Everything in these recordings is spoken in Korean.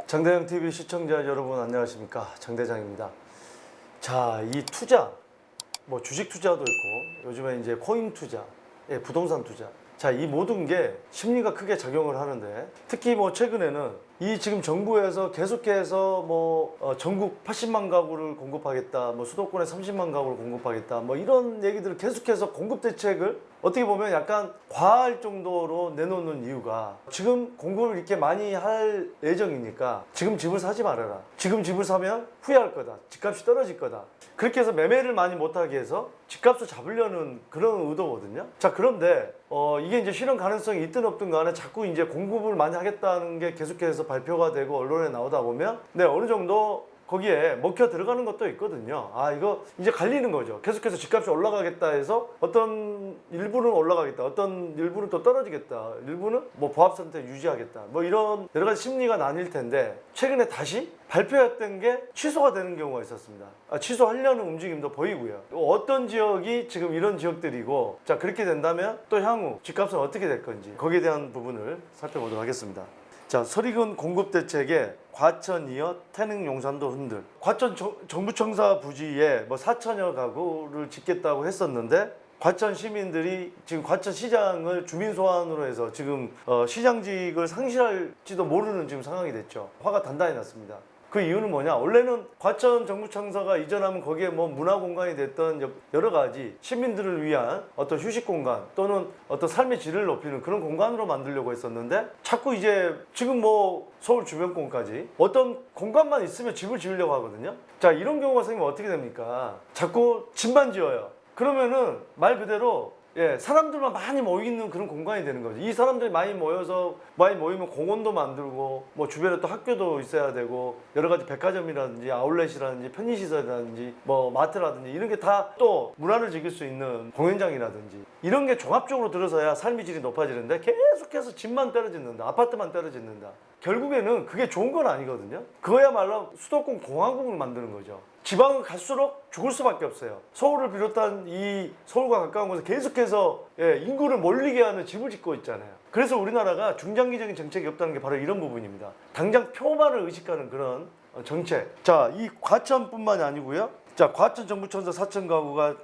장대장 TV 시청자 여러분 안녕하십니까? 장대장입니다. 자, 이 투자, 뭐 주식 투자도 있고 요즘에 이제 코인 투자, 부동산 투자. 자, 이 모든 게 심리가 크게 작용을 하는데 특히 뭐 최근에는 이 지금 정부에서 계속해서 전국 80만 가구를 공급하겠다, 뭐 수도권에 30만 가구를 공급하겠다, 뭐 이런 얘기들을 계속해서 공급 대책을 어떻게 보면 약간 과할 정도로 내놓는 이유가 지금 공급을 이렇게 많이 할 예정이니까 지금 집을 사지 말아라. 지금 집을 사면 후회할 거다. 집값이 떨어질 거다. 그렇게 해서 매매를 많이 못하게 해서 집값을 잡으려는 그런 의도거든요. 자, 그런데 이게 이제 실현 가능성이 있든 없든 간에 자꾸 이제 공급을 많이 하겠다는 게 계속해서 발표가 되고 언론에 나오다 보면 어느 정도 거기에 먹혀 들어가는 것도 있거든요. 아, 이거 이제 갈리는 거죠. 계속해서 집값이 올라가겠다 해서 어떤 일부는 올라가겠다, 어떤 일부는 또 떨어지겠다, 일부는 뭐 보합 상태 유지하겠다, 뭐 이런 여러 가지 심리가 나뉠 텐데 최근에 다시 발표했던 게 취소가 되는 경우가 있었습니다. 취소하려는 움직임도 보이고요. 어떤 지역이 지금 이런 지역들이고, 자, 그렇게 된다면 또 향후 집값은 어떻게 될 건지 거기에 대한 부분을 살펴보도록 하겠습니다. 자, 서리근 공급 대책에 과천 이어 태릉 용산도 흔들. 과천 정부청사 부지에 4천여 가구를 짓겠다고 했었는데 과천 시민들이 지금 과천 시장을 주민 소환으로 해서 지금 시장직을 상실할지도 모르는 지금 상황이 됐죠. 화가 단단히 났습니다. 그 이유는 뭐냐? 원래는 과천 정부청사가 이전하면 거기에 뭐 문화공간이 됐던 여러 가지 시민들을 위한 어떤 휴식 공간 또는 어떤 삶의 질을 높이는 그런 공간으로 만들려고 했었는데 자꾸 이제 지금 뭐 서울 주변권까지 어떤 공간만 있으면 집을 지으려고 하거든요. 자, 이런 경우가 생기면 어떻게 됩니까? 자꾸 집만 지어요. 그러면은 말 그대로 사람들만 많이 모이는 그런 공간이 되는 거죠. 이 사람들이 많이 모이면 공원도 만들고 뭐 주변에 또 학교도 있어야 되고 여러 가지 백화점이라든지 아울렛이라든지 편의시설이라든지 뭐 마트라든지 이런 게 다 또 문화를 즐길 수 있는 공연장이라든지 이런 게 종합적으로 들어서야 삶의 질이 높아지는데 계속해서 집만 떨어진다, 아파트만 떨어진다. 결국에는 그게 좋은 건 아니거든요. 그거야말로 수도권 공화국을 만드는 거죠. 지방은 갈수록 죽을 수밖에 없어요. 서울을 비롯한 이 서울과 가까운 곳에 계속해서 인구를 몰리게 하는 집을 짓고 있잖아요. 그래서 우리나라가 중장기적인 정책이 없다는 게 바로 이런 부분입니다. 당장 표만을 의식하는 그런 정책. 자, 이 과천뿐만이 아니고요. 자, 과천 정부청사 4천 가구가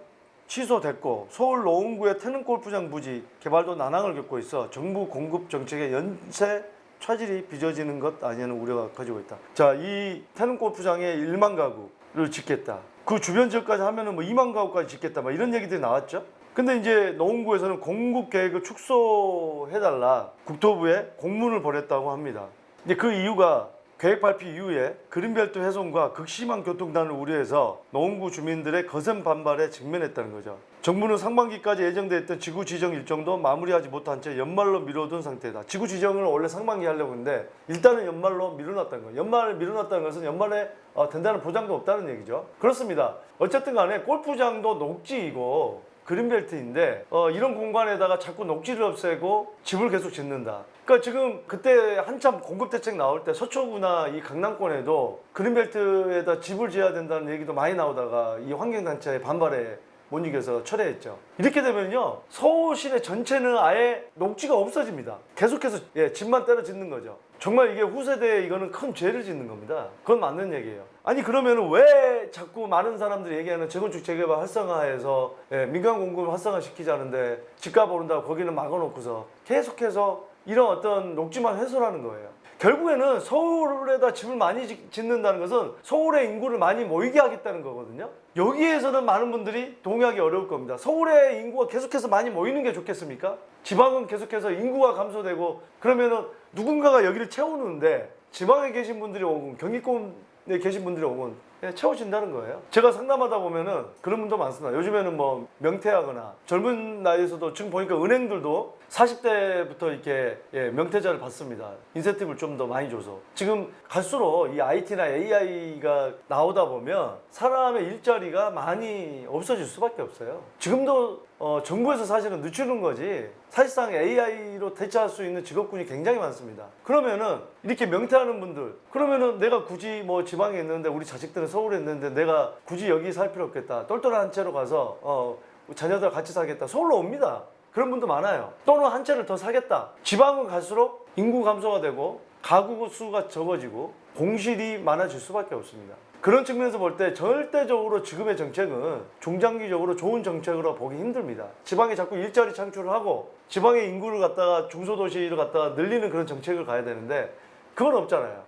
취소됐고 서울 노원구의 태릉 골프장 부지 개발도 난항을 겪고 있어 정부 공급 정책의 연쇄 차질이 빚어지는 것 아니냐는 우려가 커지고 있다. 자, 이 태릉 골프장에 1만 가구를 짓겠다. 그 주변 지역까지 하면은 2만 가구까지 짓겠다. 막 이런 얘기들이 나왔죠. 근데 이제 노원구에서는 공급 계획을 축소해달라 국토부에 공문을 보냈다고 합니다. 이제 그 이유가 계획 발표 이후에 그린벨트 훼손과 극심한 교통난을 우려해서 노원구 주민들의 거센 반발에 직면했다는 거죠. 정부는 상반기까지 예정돼 있던 지구 지정 일정도 마무리하지 못한 채 연말로 미뤄둔 상태다. 지구 지정을 원래 상반기 하려고 했는데 일단은 연말로 미뤄놨다는 거예요. 연말 미뤄놨다는 것은 연말에 된다는 보장도 없다는 얘기죠. 그렇습니다. 어쨌든 간에 골프장도 녹지이고 그린벨트인데 이런 공간에다가 자꾸 녹지를 없애고 집을 계속 짓는다. 그러니까 지금 그때 한참 공급대책 나올 때 서초구나 이 강남권에도 그린벨트에다 집을 지어야 된다는 얘기도 많이 나오다가 이 환경단체의 반발에 못 이겨서 철회했죠. 이렇게 되면요 서울 시내 전체는 아예 녹지가 없어집니다. 계속해서 집만 때려 짓는 거죠. 정말 이게 후세대에 이거는 큰 죄를 짓는 겁니다. 그건 맞는 얘기예요. 아니 그러면 왜 자꾸 많은 사람들이 얘기하는 재건축 재개발 활성화해서 민간 공급을 활성화시키자는데 집값 오른다고 거기는 막아놓고서 계속해서 이런 어떤 녹지만 훼손하는 거예요. 결국에는 서울에다 집을 많이 짓는다는 것은 서울의 인구를 많이 모이게 하겠다는 거거든요. 여기에서는 많은 분들이 동의하기 어려울 겁니다. 서울의 인구가 계속해서 많이 모이는 게 좋겠습니까? 지방은 계속해서 인구가 감소되고 그러면은 누군가가 여기를 채우는데 지방에 계신 분들이 오고 경기권에 계신 분들이 오고 채워진다는 거예요. 제가 상담하다 보면은 그런 분도 많습니다. 요즘에는 뭐 명퇴하거나 젊은 나이에서도 지금 보니까 은행들도 40대부터 이렇게 명퇴자를 받습니다. 인센티브를 좀 더 많이 줘서. 지금 갈수록 이 IT나 AI가 나오다 보면 사람의 일자리가 많이 없어질 수밖에 없어요. 지금도 정부에서 사실은 늦추는 거지 사실상 AI로 대체할 수 있는 직업군이 굉장히 많습니다. 그러면은 이렇게 명퇴하는 분들 그러면은 내가 굳이 뭐 지방에 있는데 우리 자식들은 서울에 있는데 내가 굳이 여기 살 필요 없겠다. 똘똘한 채로 가서 자녀들 같이 살겠다. 서울로 옵니다. 그런 분도 많아요. 또는 한 채를 더 사겠다. 지방은 갈수록 인구 감소가 되고 가구 수가 적어지고 공실이 많아질 수밖에 없습니다. 그런 측면에서 볼 때 절대적으로 지금의 정책은 중장기적으로 좋은 정책으로 보기 힘듭니다. 지방에 자꾸 일자리 창출을 하고 지방의 인구를 갖다가 중소도시를 갖다가 늘리는 그런 정책을 가야 되는데 그건 없잖아요.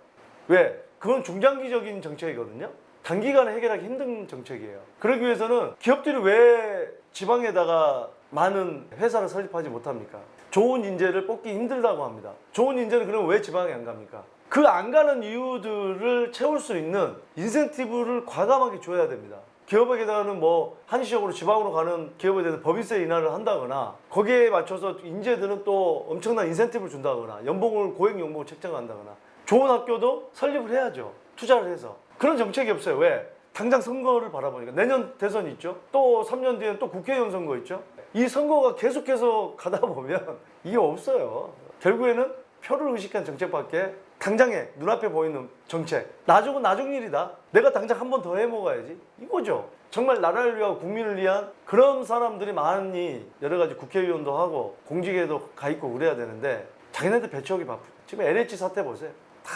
왜? 그건 중장기적인 정책이거든요. 단기간에 해결하기 힘든 정책이에요. 그러기 위해서는 기업들이 왜 지방에다가 많은 회사를 설립하지 못합니까? 좋은 인재를 뽑기 힘들다고 합니다. 좋은 인재는 그럼 왜 지방에 안 갑니까? 그 안 가는 이유들을 채울 수 있는 인센티브를 과감하게 줘야 됩니다. 기업에게다가는 뭐 한시적으로 지방으로 가는 기업에 대해서 법인세 인하를 한다거나 거기에 맞춰서 인재들은 또 엄청난 인센티브를 준다거나 연봉을 고액 연봉을 책정한다거나 좋은 학교도 설립을 해야죠. 투자를 해서. 그런 정책이 없어요. 왜? 당장 선거를 바라보니까 내년 대선 있죠. 또 3년 뒤에는 또 국회의원 선거 있죠. 이 선거가 계속해서 가다 보면 이게 없어요. 결국에는 표를 의식한 정책밖에 당장에 눈앞에 보이는 정책. 나중은 나중 일이다. 내가 당장 한 번 더 해먹어야지. 이거죠. 정말 나라를 위하고 국민을 위한 그런 사람들이 많이 여러 가지 국회의원도 하고 공직에도 가 있고 그래야 되는데 자기네들 배치하기 바쁘죠. 지금 LH 사태 보세요. 다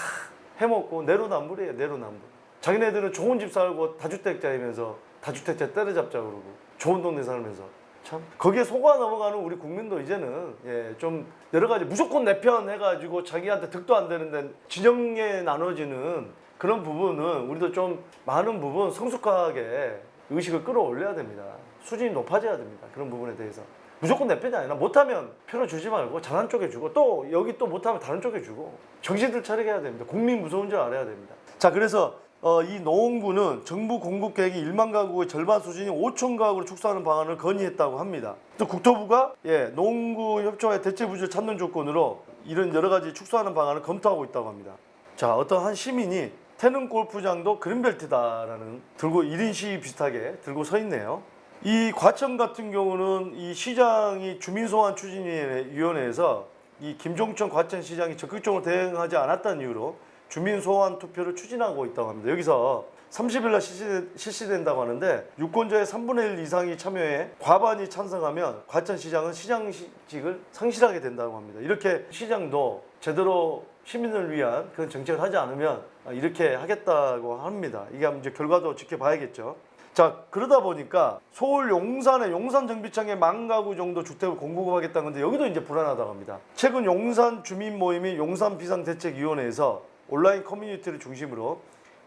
해먹고 내로남불이에요. 내로남불. 자기네들은 좋은 집 살고 다주택자이면서 다주택자 때려잡자 그러고 좋은 동네 살면서 참 거기에 속아 넘어가는 우리 국민도 이제는 좀 여러 가지 무조건 내 편 해가지고 자기한테 득도 안 되는데 진영에 나눠지는 그런 부분은 우리도 좀 많은 부분 성숙하게 의식을 끌어올려야 됩니다. 수준이 높아져야 됩니다. 그런 부분에 대해서 무조건 내 편이 아니라 못하면 표를 주지 말고 잘한 쪽에 주고 또 여기 또 못하면 다른 쪽에 주고 정신들 차리게 해야 됩니다. 국민 무서운 줄 알아야 됩니다. 자, 그래서 이 노원구는 정부 공급 계획이 1만 가구의 절반 수준인 5천 가구를 축소하는 방안을 건의했다고 합니다. 또 국토부가 노원구 협조와의 대체 부지를 찾는 조건으로 이런 여러 가지 축소하는 방안을 검토하고 있다고 합니다. 자, 어떤 한 시민이 태릉 골프장도 그린벨트다라는 들고 1인 시위 비슷하게 들고 서 있네요. 이 과천 같은 경우는 이 시장이 주민소환 추진위원회에서 이 김종천 과천시장이 적극적으로 대응하지 않았다는 이유로 주민소환 투표를 추진하고 있다고 합니다. 여기서 30일 날 실시된다고 하는데 유권자의 3분의 1 이상이 참여해 과반이 찬성하면 과천시장은 시장직을 상실하게 된다고 합니다. 이렇게 시장도 제대로 시민을 위한 그런 정책을 하지 않으면 이렇게 하겠다고 합니다. 이게 이제 결과도 지켜봐야겠죠. 자, 그러다 보니까 서울 용산의 용산정비창에 10,000 가구 정도 주택을 공급하겠다는 건데 여기도 이제 불안하다고 합니다. 최근 용산 주민 모임이 용산 비상대책위원회에서 온라인 커뮤니티를 중심으로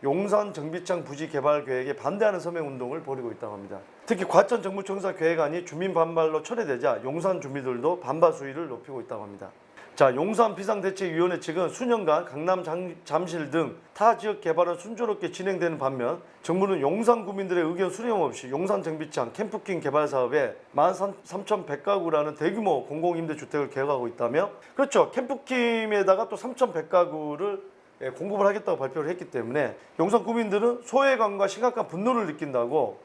용산 정비창 부지 개발 계획에 반대하는 서명 운동을 벌이고 있다고 합니다. 특히 과천 정부청사 계획안이 주민 반발로 철회되자 용산 주민들도 반발 수위를 높이고 있다고 합니다. 자, 용산 비상대책위원회 측은 수년간 강남, 잠실 등 타 지역 개발은 순조롭게 진행되는 반면 정부는 용산 구민들의 의견 수렴 없이 용산 정비창 캠프킹 개발 사업에 13,100가구라는 대규모 공공임대주택을 계획하고 있다며, 그렇죠, 캠프킹에다가 또 3,100가구를 공급을 하겠다고 발표를 했기 때문에 용산 구민들은 소외감과 심각한 분노를 느낀다고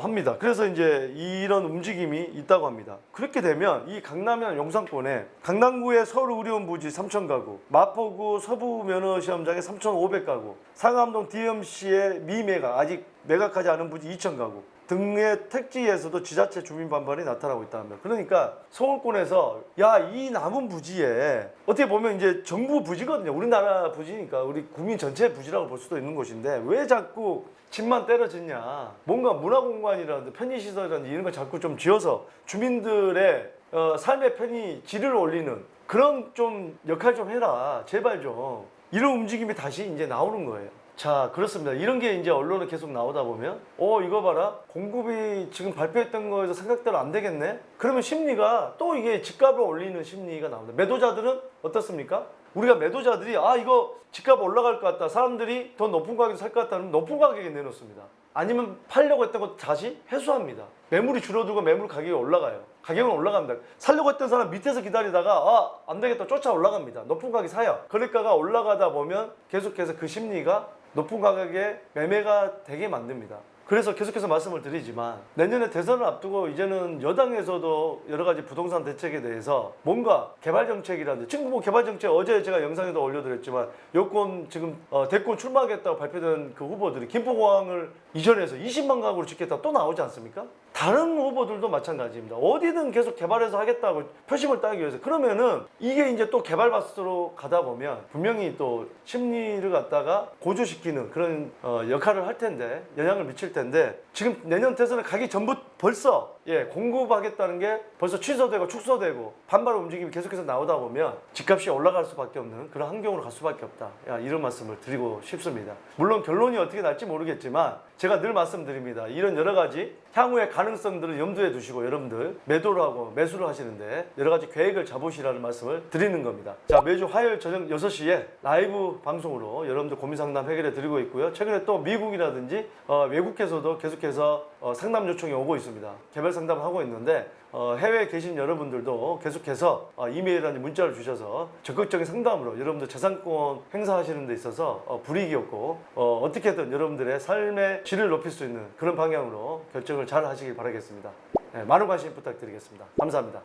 합니다. 그래서 이제 이런 움직임이 있다고 합니다. 그렇게 되면 이 강남이나 용산권에 강남구의 서울의료원 부지 3,000가구, 마포구 서부면허시험장에 3,500가구, 상암동 DMC의 미매각, 아직 매각하지 않은 부지 2,000가구 등의 택지에서도 지자체 주민 반발이 나타나고 있다는 거예요. 그러니까 서울권에서 이 남은 부지에 어떻게 보면 이제 정부 부지거든요. 우리나라 부지니까 우리 국민 전체 부지라고 볼 수도 있는 곳인데 왜 자꾸 집만 때려짓냐. 뭔가 문화공간이라든지 편의시설이라든지 이런 걸 자꾸 좀 지어서 주민들의 삶의 질을 올리는 그런 좀 역할 좀 해라. 제발 좀. 이런 움직임이 다시 이제 나오는 거예요. 자, 그렇습니다. 이런 게 이제 언론에 계속 나오다 보면 이거 봐라. 공급이 지금 발표했던 거에서 생각대로 안 되겠네? 그러면 심리가 또 이게 집값을 올리는 심리가 나옵니다. 매도자들은 어떻습니까? 우리가 매도자들이 이거 집값 올라갈 것 같다. 사람들이 더 높은 가격에 살 것 같다. 그러면 높은 가격에 내놓습니다. 아니면 팔려고 했던 거 다시 회수합니다. 매물이 줄어들고 매물 가격이 올라가요. 가격은 올라갑니다. 살려고 했던 사람 밑에서 기다리다가 안 되겠다 쫓아 올라갑니다. 높은 가격에 사요. 거래가가 올라가다 보면 계속해서 그 심리가 높은 가격에 매매가 되게 만듭니다. 그래서 계속해서 말씀을 드리지만 내년에 대선을 앞두고 이제는 여당에서도 여러 가지 부동산 대책에 대해서 뭔가 개발 정책이라든지 지금 뭐 개발 정책 어제 제가 영상에도 올려드렸지만 여권 지금 대권 출마하겠다고 발표된 그 후보들이 김포공항을 이전해서 20만 가구를 짓겠다 또 나오지 않습니까? 다른 후보들도 마찬가지입니다. 어디든 계속 개발해서 하겠다고 표심을 따기 위해서. 그러면은 이게 이제 또 개발 바스로 가다 보면 분명히 또 심리를 갖다가 고조시키는 그런 역할을 할 텐데, 영향을 미칠 텐데, 지금 내년 대선에 가기 전부터 벌써 공급하겠다는 게 벌써 취소되고 축소되고 반발 움직임이 계속해서 나오다 보면 집값이 올라갈 수밖에 없는 그런 환경으로 갈 수밖에 없다. 이런 말씀을 드리고 싶습니다. 물론 결론이 어떻게 날지 모르겠지만 제가 늘 말씀드립니다. 이런 여러 가지 향후의 가능성들을 염두에 두시고 여러분들 매도를 하고 매수를 하시는데 여러 가지 계획을 잡으시라는 말씀을 드리는 겁니다. 자, 매주 화요일 저녁 6시에 라이브 방송으로 여러분들 고민 상담 해결해 드리고 있고요. 최근에 또 미국이라든지 외국에서도 계속해서 상담 요청이 오고 있습니다. 개별 상담을 하고 있는데 해외에 계신 여러분들도 계속해서 이메일이나 문자를 주셔서 적극적인 상담으로 여러분들 재산권 행사하시는 데 있어서 불이익이 없고 어떻게든 여러분들의 삶의 질을 높일 수 있는 그런 방향으로 결정을 잘 하시길 바라겠습니다. 많은 관심 부탁드리겠습니다. 감사합니다.